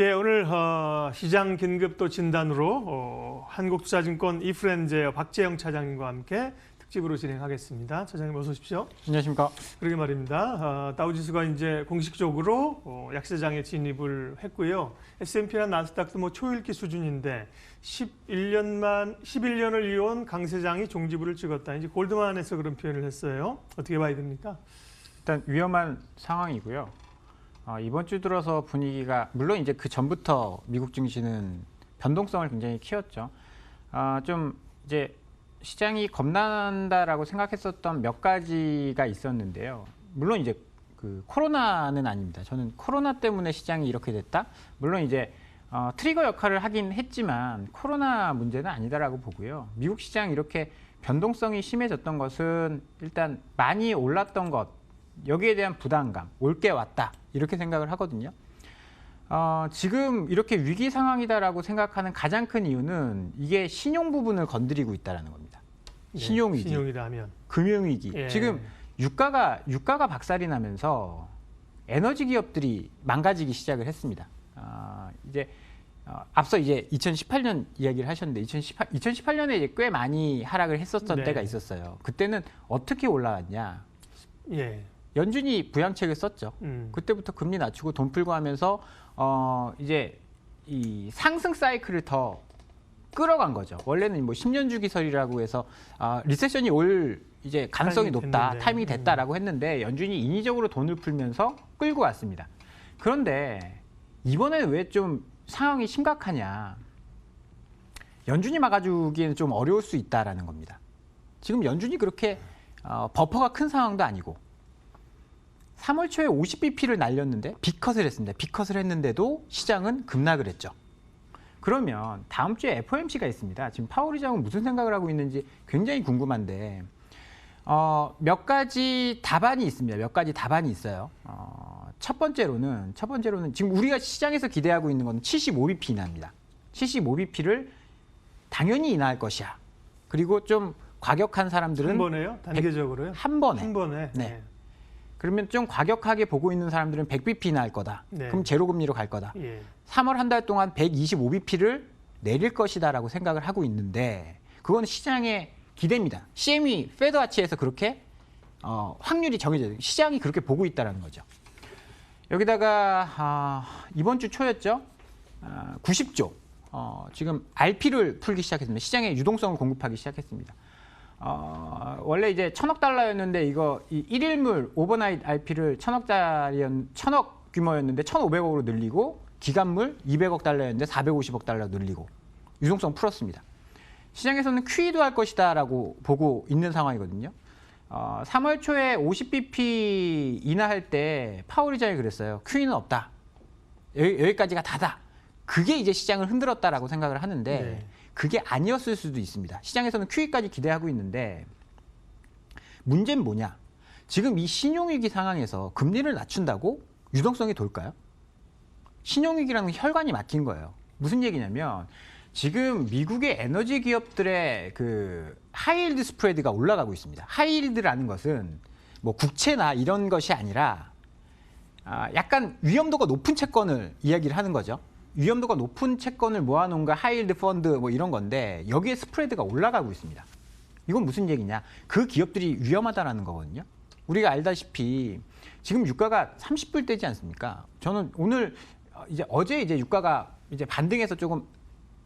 예, 오늘 시장 긴급도 진단으로 한국투자증권 이프렌제 박재영 차장님과 함께 특집으로 진행하겠습니다. 차장님 어서 오십시오. 안녕하십니까. 그러게 말입니다. 다우지수가 이제 공식적으로 약세장에 진입을 했고요. S&P나 나스닥도 뭐 초읽기 수준인데 11년을 이어온 강세장이 종지부를 찍었다. 이제 골드만에서 그런 표현을 했어요. 어떻게 봐야 됩니까? 일단 위험한 상황이고요. 이번 주 들어서 분위기가 물론 이제 그 전부터 미국 증시는 변동성을 굉장히 키웠죠. 좀 이제 시장이 겁난다라고 생각했었던 몇 가지가 있었는데요. 물론 이제 그 코로나는 아닙니다. 저는 코로나 때문에 시장이 이렇게 됐다. 물론 이제 트리거 역할을 하긴 했지만 코로나 문제는 아니다라고 보고요. 미국 시장 이렇게 변동성이 심해졌던 것은 일단 많이 올랐던 것. 여기에 대한 부담감, 올 게 왔다 이렇게 생각을 하거든요. 지금 이렇게 위기 상황이다라고 생각하는 가장 큰 이유는 이게 신용 부분을 건드리고 있다는 겁니다. 신용 위기, 신용이라면 금융 위기. 예. 지금 유가가 박살이 나면서 에너지 기업들이 망가지기 시작을 했습니다. 이제 앞서 이제 2018년 이야기를 하셨는데 2018년에 이제 꽤 많이 하락을 했었던 네. 때가 있었어요. 그때는 어떻게 올라왔냐? 예. 연준이 부양책을 썼죠. 그때부터 금리 낮추고 돈 풀고 하면서 이제 이 상승 사이클을 더 끌어간 거죠. 원래는 뭐 10년 주기설이라고 해서 리세션이 올 이제 가능성이 높다, 타이밍이 됐다라고 했는데 연준이 인위적으로 돈을 풀면서 끌고 왔습니다. 그런데 이번에는 왜 좀 상황이 심각하냐? 연준이 막아주기에는 좀 어려울 수 있다라는 겁니다. 지금 연준이 그렇게 버퍼가 큰 상황도 아니고 3월 초에 50bp를 날렸는데 빅컷을 했습니다. 빅컷을 했는데도 시장은 급락을 했죠. 그러면 다음 주에 FOMC가 있습니다. 지금 파월 의장은 무슨 생각을 하고 있는지 굉장히 궁금한데 몇 가지 답안이 있습니다. 몇 가지 답안이 있어요. 첫 번째로는 지금 우리가 시장에서 기대하고 있는 건 75bp 인하입니다. 75bp를 당연히 인하할 것이야. 그리고 좀 과격한 사람들은 한 번에요? 단계적으로요? 한 번에. 한 번에. 네. 그러면 좀 과격하게 보고 있는 사람들은 100bp 인하할 거다. 네. 그럼 제로금리로 갈 거다. 예. 3월 한 달 동안 125bp를 내릴 것이다라고 생각을 하고 있는데 그건 시장의 기대입니다. CME 페드와치에서 그렇게 확률이 정해져 있어요. 시장이 그렇게 보고 있다는 거죠. 여기다가 이번 주 초였죠. 90조. 지금 RP를 풀기 시작했습니다. 시장에 유동성을 공급하기 시작했습니다. 원래 이제 1,000억 달러였는데 이거 이 1일물 오버나잇 RP를 1,000억 규모였는데 1,500억으로 늘리고 기간물 200억 달러였는데 450억 달러 늘리고 유동성 풀었습니다. 시장에서는 QE도 할 것이다라고 보고 있는 상황이거든요. 3월 초에 50bp 인하할 때 파월 의장이 그랬어요. QE는 없다. 여기까지가 다다. 그게 이제 시장을 흔들었다라고 생각을 하는데 네. 그게 아니었을 수도 있습니다. 시장에서는 QE까지 기대하고 있는데 문제는 뭐냐? 지금 이 신용위기 상황에서 금리를 낮춘다고 유동성이 돌까요? 신용위기라는 게 혈관이 막힌 거예요. 무슨 얘기냐면 지금 미국의 에너지 기업들의 그 하이힐드 스프레드가 올라가고 있습니다. 하이힐드라는 것은 뭐 국채나 이런 것이 아니라 약간 위험도가 높은 채권을 이야기를 하는 거죠. 위험도가 높은 채권을 모아놓은 거 하이힐드 펀드 뭐 이런 건데 여기에 스프레드가 올라가고 있습니다. 이건 무슨 얘기냐? 그 기업들이 위험하다라는 거거든요. 우리가 알다시피 지금 유가가 30불대지 않습니까? 저는 오늘 어제 이제 유가가 이제 반등해서 조금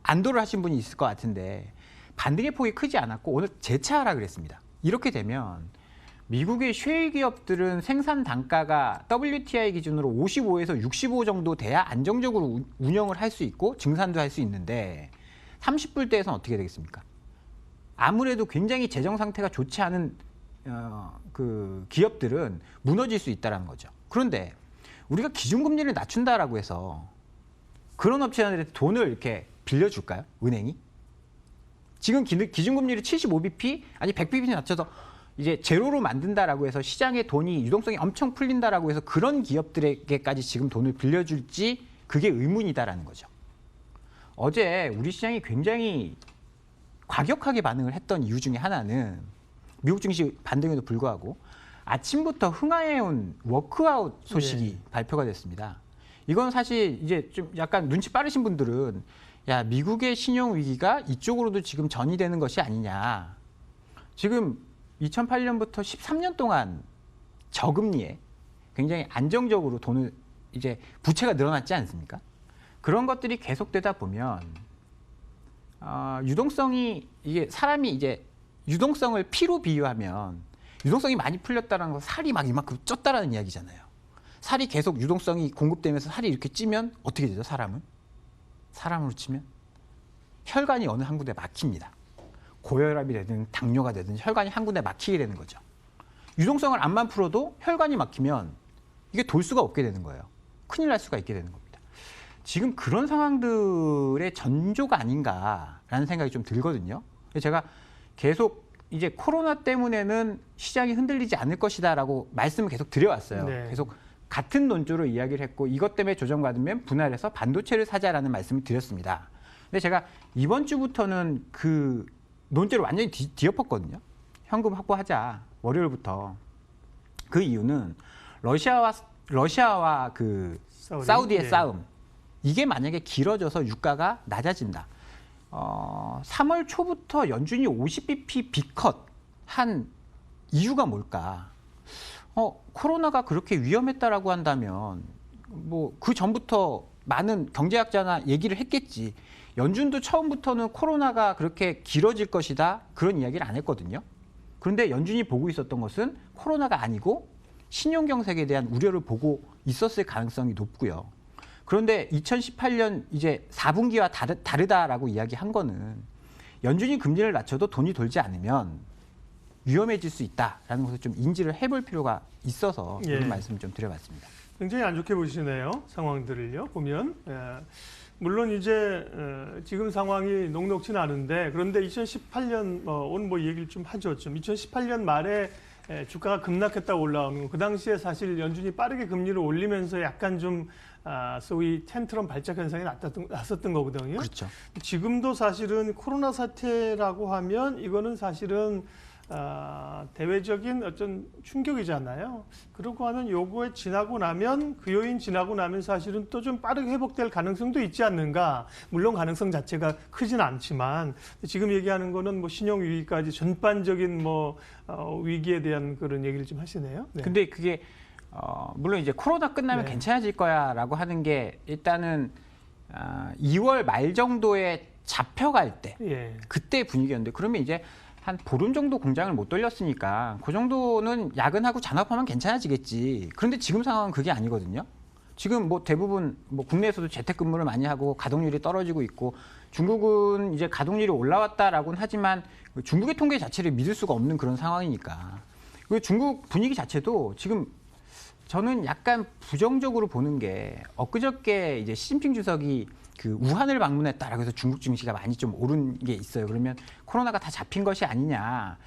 안도를 하신 분이 있을 것 같은데 반등의 폭이 크지 않았고 오늘 재차하라 그랬습니다. 이렇게 되면 미국의 셰일 기업들은 생산 단가가 WTI 기준으로 55에서 65 정도 돼야 안정적으로 운영을 할 수 있고 증산도 할 수 있는데 30불대에서는 어떻게 되겠습니까? 아무래도 굉장히 재정 상태가 좋지 않은 그 기업들은 무너질 수 있다는 거죠. 그런데 우리가 기준금리를 낮춘다라고 해서 그런 업체들한테 돈을 이렇게 빌려줄까요? 은행이? 지금 기준금리를 75bp 아니 100bp 낮춰서 이제 제로로 만든다라고 해서 시장의 돈이 유동성이 엄청 풀린다라고 해서 그런 기업들에게까지 지금 돈을 빌려줄지 그게 의문이다라는 거죠. 어제 우리 시장이 굉장히 과격하게 반응을 했던 이유 중에 하나는 미국 증시 반등에도 불구하고 아침부터 흥하해온 워크아웃 소식이 발표가 됐습니다. 이건 사실 이제 좀 약간 눈치 빠르신 분들은 야, 미국의 신용 위기가 이쪽으로도 지금 전이되는 것이 아니냐. 지금 2008년부터 13년 동안 저금리에 굉장히 안정적으로 돈을 이제 부채가 늘어났지 않습니까? 그런 것들이 계속되다 보면 유동성이 이게 사람이 이제 유동성을 피로 비유하면 유동성이 많이 풀렸다는 건 살이 막 이만큼 쪘다라는 이야기잖아요. 살이 계속 유동성이 공급되면서 살이 이렇게 찌면 어떻게 되죠? 사람으로 치면 혈관이 어느 한 군데 막힙니다. 고혈압이 되든 당뇨가 되든 혈관이 한 군데 막히게 되는 거죠. 유동성을 안만 풀어도 혈관이 막히면 이게 돌 수가 없게 되는 거예요. 큰일 날 수가 있게 되는 겁니다. 지금 그런 상황들의 전조가 아닌가라는 생각이 좀 들거든요. 제가 계속 이제 코로나 때문에는 시장이 흔들리지 않을 것이다라고 말씀을 계속 드려왔어요. 네. 계속 같은 논조로 이야기를 했고 이것 때문에 조정받으면 분할해서 반도체를 사자라는 말씀을 드렸습니다. 근데 제가 이번 주부터는 그 논제를 완전히 뒤엎었거든요. 현금 확보하자 월요일부터. 그 이유는 러시아와 그 사우디의 네. 싸움. 이게 만약에 길어져서 유가가 낮아진다. 3월 초부터 연준이 50bp 비컷 한 이유가 뭘까? 코로나가 그렇게 위험했다라고 한다면 뭐 그 전부터 많은 경제학자나 얘기를 했겠지. 연준도 처음부터는 코로나가 그렇게 길어질 것이다 그런 이야기를 안 했거든요. 그런데 연준이 보고 있었던 것은 코로나가 아니고 신용경색에 대한 우려를 보고 있었을 가능성이 높고요. 그런데 2018년 이제 4분기와 다르다라고 이야기한 거는 연준이 금리를 낮춰도 돈이 돌지 않으면 위험해질 수 있다라는 것을 좀 인지를 해볼 필요가 있어서 이런 말씀을 좀 드려봤습니다. 굉장히 안 좋게 보시네요. 상황들을요. 보면 물론 이제 지금 상황이 녹록지는 않은데 그런데 2018년 오늘 뭐 얘기를 좀 하죠. 좀 2018년 말에 주가가 급락했다 올라오는 거. 그 당시에 사실 연준이 빠르게 금리를 올리면서 약간 좀 소위 텐트럼 발작 현상이 났었던 거거든요. 그렇죠. 지금도 사실은 코로나 사태라고 하면 이거는 사실은 대외적인 어떤 충격이잖아요. 그러고 하면 요거에 지나고 나면 그 요인 지나고 나면 사실은 또 좀 빠르게 회복될 가능성도 있지 않는가. 물론 가능성 자체가 크진 않지만 지금 얘기하는 거는 뭐 신용 위기까지 전반적인 뭐 위기에 대한 그런 얘기를 좀 하시네요. 네. 근데 그게 물론 이제 코로나 끝나면 네. 괜찮아질 거야라고 하는 게 일단은 2월 말 정도에 잡혀갈 때 예. 그때 분위기였는데 그러면 이제 한 보름 정도 공장을 못 돌렸으니까 그 정도는 야근하고 잔업하면 괜찮아지겠지. 그런데 지금 상황은 그게 아니거든요. 지금 뭐 대부분 뭐 국내에서도 재택근무를 많이 하고 가동률이 떨어지고 있고 중국은 이제 가동률이 올라왔다라고는 하지만 중국의 통계 자체를 믿을 수가 없는 그런 상황이니까. 그리고 중국 분위기 자체도 지금 저는 약간 부정적으로 보는 게 엊그저께 이제 시진핑 주석이 그 우한을 방문했다라고 해서 중국 증시가 많이 좀 오른 게 있어요. 그러면 코로나가 다 잡힌 것이 아니냐.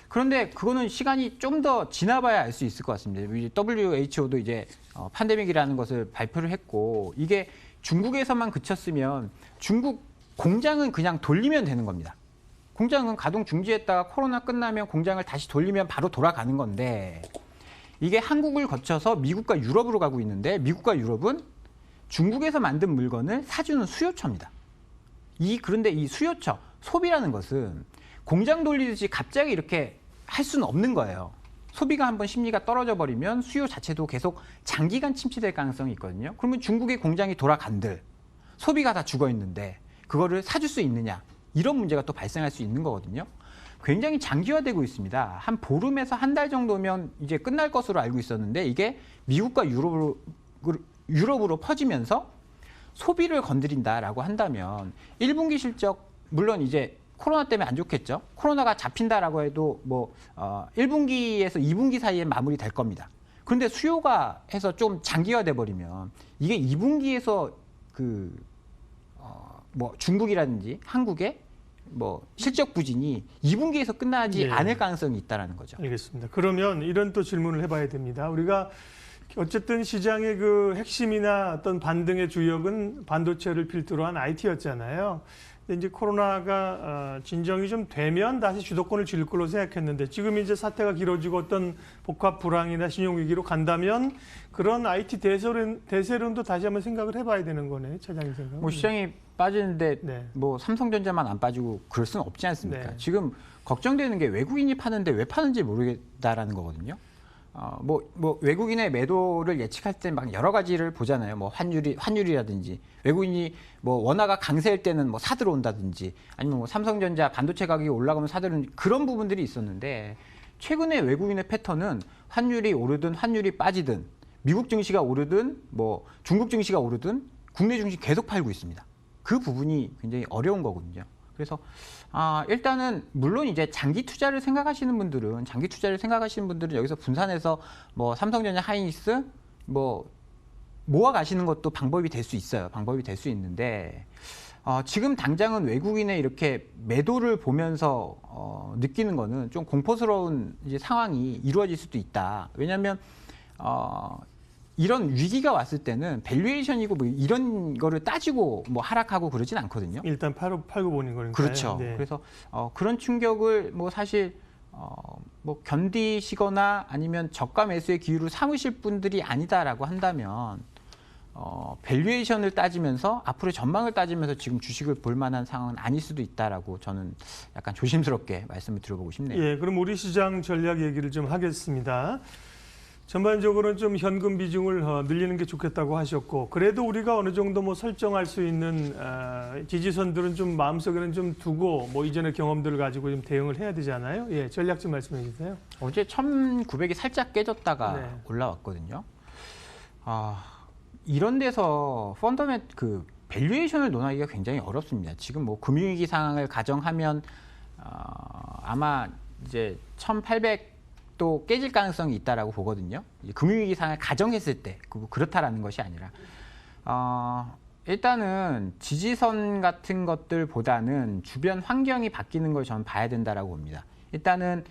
그런데 그거는 시간이 좀 더 지나봐야 알 수 있을 것 같습니다. WHO도 이제 팬데믹이라는 것을 발표를 했고 이게 중국에서만 그쳤으면 중국 공장은 그냥 돌리면 되는 겁니다. 공장은 가동 중지했다가 코로나 끝나면 공장을 다시 돌리면 바로 돌아가는 건데 이게 한국을 거쳐서 미국과 유럽으로 가고 있는데 미국과 유럽은 중국에서 만든 물건을 사주는 수요처입니다. 그런데 이 수요처, 소비라는 것은 공장 돌리듯이 갑자기 이렇게 할 수는 없는 거예요. 소비가 한번 심리가 떨어져 버리면 수요 자체도 계속 장기간 침체될 가능성이 있거든요. 그러면 중국의 공장이 돌아간들 소비가 다 죽어 있는데 그거를 사줄 수 있느냐 이런 문제가 또 발생할 수 있는 거거든요. 굉장히 장기화되고 있습니다. 한 보름에서 한 달 정도면 이제 끝날 것으로 알고 있었는데 이게 미국과 유럽으로 퍼지면서 소비를 건드린다라고 한다면 1분기 실적 물론 이제 코로나 때문에 안 좋겠죠. 코로나가 잡힌다라고 해도 뭐 1분기에서 2분기 사이에 마무리될 겁니다. 그런데 수요가 해서 좀 장기화돼 버리면 이게 2분기에서 뭐 중국이라든지 한국의 뭐 실적 부진이 2분기에서 끝나지 예. 않을 가능성이 있다라는 거죠. 알겠습니다. 그러면 이런 또 질문을 해봐야 됩니다. 우리가 어쨌든 시장의 그 핵심이나 어떤 반등의 주역은 반도체를 필두로 한 IT였잖아요. 근데 이제 코로나가 진정이 좀 되면 다시 주도권을 쥘 걸로 생각했는데 지금 이제 사태가 길어지고 어떤 복합 불황이나 신용 위기로 간다면 그런 IT 대세론도 다시 한번 생각을 해봐야 되는 거네, 차장님 생각. 뭐 시장이 빠지는데 네. 뭐 삼성전자만 안 빠지고 그럴 수는 없지 않습니까? 네. 지금 걱정되는 게 외국인이 파는데 왜 파는지 모르겠다라는 거거든요. 뭐 외국인의 매도를 예측할 때 막 여러 가지를 보잖아요. 뭐 환율이라든지 외국인이 뭐 원화가 강세일 때는 뭐 사들어 온다든지 아니면 뭐 삼성전자 반도체 가격이 올라가면 사들은 그런 부분들이 있었는데 최근에 외국인의 패턴은 환율이 오르든 환율이 빠지든 미국 증시가 오르든 뭐 중국 증시가 오르든 국내 증시 계속 팔고 있습니다. 그 부분이 굉장히 어려운 거거든요. 그래서 일단은 물론 이제 장기 투자를 생각하시는 분들은 여기서 분산해서 뭐 삼성전자, 하이닉스 뭐 모아 가시는 것도 방법이 될 수 있어요. 방법이 될 수 있는데 지금 당장은 외국인의 이렇게 매도를 보면서 느끼는 거는 좀 공포스러운 이제 상황이 이루어질 수도 있다. 왜냐하면 이런 위기가 왔을 때는 밸류에이션이고 뭐 이런 거를 따지고 뭐 하락하고 그러진 않거든요. 일단 팔고 보는 거니까요. 그렇죠. 네. 그래서 그런 충격을 뭐 사실 뭐 견디시거나 아니면 저가 매수의 기회로 삼으실 분들이 아니다라고 한다면 밸류에이션을 따지면서 앞으로 전망을 따지면서 지금 주식을 볼 만한 상황은 아닐 수도 있다라고 저는 약간 조심스럽게 말씀을 드려보고 싶네요. 예, 그럼 우리 시장 전략 얘기를 좀 하겠습니다. 전반적으로는 좀 현금 비중을 늘리는 게 좋겠다고 하셨고, 그래도 우리가 어느 정도 뭐 설정할 수 있는 지지선들은 좀 마음속에는 좀 두고 뭐 이전의 경험들을 가지고 좀 대응을 해야 되잖아요. 예, 전략 좀 말씀해 주세요. 어제 1900이 살짝 깨졌다가 네. 올라왔거든요. 이런 데서 밸류에이션을 논하기가 굉장히 어렵습니다. 지금 뭐 금융위기 상황을 가정하면 아마 이제 1800도 깨질 가능성이 있다라고 보거든요. 금융위기 상황을 가정했을 때 그렇다라는 것이 아니라 일단은 지지선 같은 것들보다는 주변 환경이 바뀌는 걸 저는 봐야 된다라고 봅니다. 일단은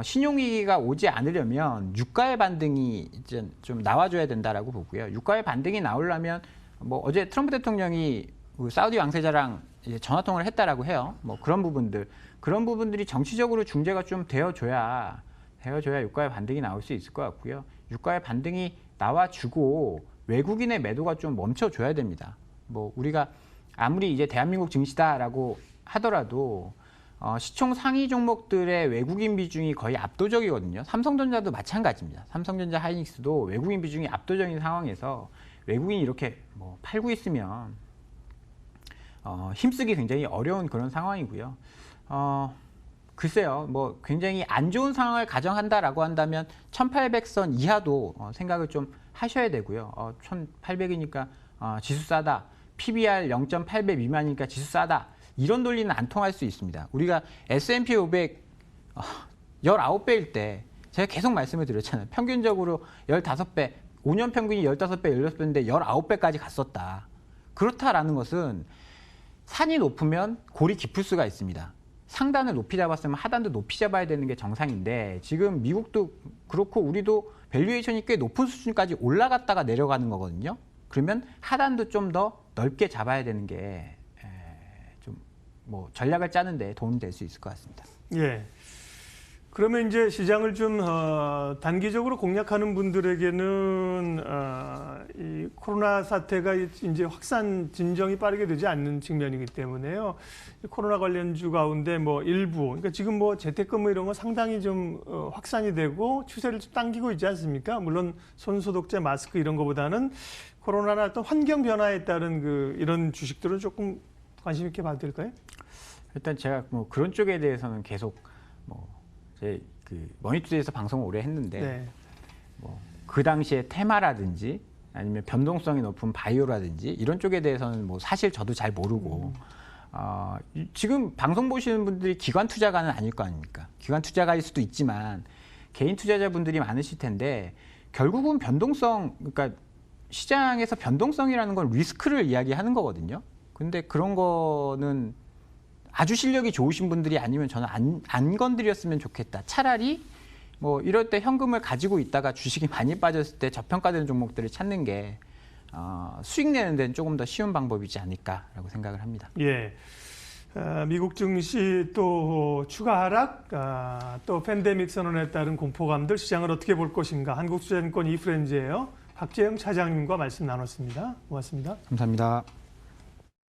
신용위기가 오지 않으려면 유가의 반등이 이제 좀 나와줘야 된다라고 보고요. 유가의 반등이 나오려면 뭐 어제 트럼프 대통령이 사우디 왕세자랑 이제 전화통화를 했다라고 해요. 뭐 그런 부분들이 정치적으로 중재가 좀 되어줘야 유가의 반등이 나올 수 있을 것 같고요. 유가의 반등이 나와주고 외국인의 매도가 좀 멈춰줘야 됩니다. 뭐 우리가 아무리 이제 대한민국 증시다라고 하더라도 시총 상위 종목들의 외국인 비중이 거의 압도적이거든요. 삼성전자도 마찬가지입니다. 삼성전자, 하이닉스도 외국인 비중이 압도적인 상황에서 외국인이 이렇게 뭐 팔고 있으면 힘쓰기 굉장히 어려운 그런 상황이고요. 글쎄요, 뭐 굉장히 안 좋은 상황을 가정한다라고 한다면 1800선 이하도 생각을 좀 하셔야 되고요. 1800이니까 지수 싸다. PBR 0.8배 미만이니까 지수 싸다. 이런 논리는 안 통할 수 있습니다. 우리가 S&P 500 19배일 때 제가 계속 말씀을 드렸잖아요. 평균적으로 15배, 5년 평균이 15배, 16배인데 19배까지 갔었다. 그렇다라는 것은 산이 높으면 골이 깊을 수가 있습니다. 상단을 높이 잡았으면 하단도 높이 잡아야 되는 게 정상인데 지금 미국도 그렇고 우리도 밸류에이션이 꽤 높은 수준까지 올라갔다가 내려가는 거거든요. 그러면 하단도 좀 더 넓게 잡아야 되는 게 좀 뭐 전략을 짜는데 도움이 될 수 있을 것 같습니다. 예. 그러면 이제 시장을 좀 단기적으로 공략하는 분들에게는 이 코로나 사태가 이제 확산 진정이 빠르게 되지 않는 측면이기 때문에요. 코로나 관련주 가운데 뭐 일부, 그러니까 지금 뭐 재택근무 이런 거 상당히 좀 확산이 되고 추세를 좀 당기고 있지 않습니까? 물론 손소독제, 마스크 이런 거보다는 코로나나 어떤 환경 변화에 따른 이런 주식들은 조금 관심 있게 봐도 될까요? 일단 제가 뭐 그런 쪽에 대해서는 계속 머니투데이에서 방송을 오래 했는데 네. 뭐 그 당시에 테마라든지 아니면 변동성이 높은 바이오라든지 이런 쪽에 대해서는 뭐 사실 저도 잘 모르고 지금 방송 보시는 분들이 기관 투자가는 아닐 거 아닙니까? 기관 투자가일 수도 있지만 개인 투자자분들이 많으실 텐데 결국은 그러니까 시장에서 변동성이라는 건 리스크를 이야기하는 거거든요. 근데 그런 거는 아주 실력이 좋으신 분들이 아니면 저는 안 건드렸으면 좋겠다. 차라리 뭐 이럴 때 현금을 가지고 있다가 주식이 많이 빠졌을 때 저평가되는 종목들을 찾는 게 수익 내는 데는 조금 더 쉬운 방법이지 않을까라고 생각을 합니다. 예. 미국 증시 또 추가 하락, 또 팬데믹 선언에 따른 공포감들 시장을 어떻게 볼 것인가. 한국투자증권 이프렌즈예요. 박재영 차장님과 말씀 나눴습니다. 고맙습니다. 감사합니다.